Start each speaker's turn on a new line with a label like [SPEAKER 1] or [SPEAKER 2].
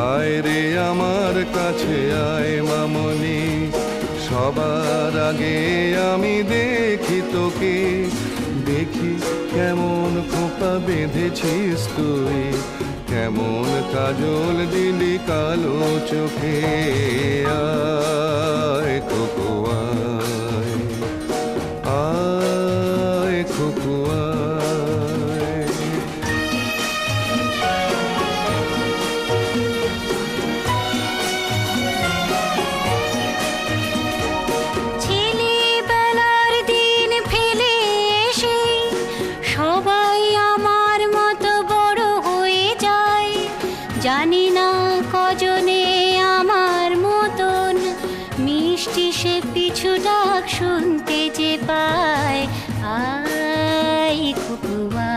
[SPEAKER 1] আয় রে আমার কাছে আয় মামনি, সবার আগে আমি দেখি তোকে। দেখি কেমন খোপা বেঁধেছিস তুই, কেমন কাজল দিলি কালো চোখে। আয় খোকো আয়, আয় খোকো আয়।
[SPEAKER 2] ছেলেবেলার দিন ফেলে এসে সবাই আমার মতো বড় হয়ে যায়। জানি না কজনে আমার মতন মিষ্টি সে পিছু ডাক শুনতে যে পায়। আয় খুকুয়া।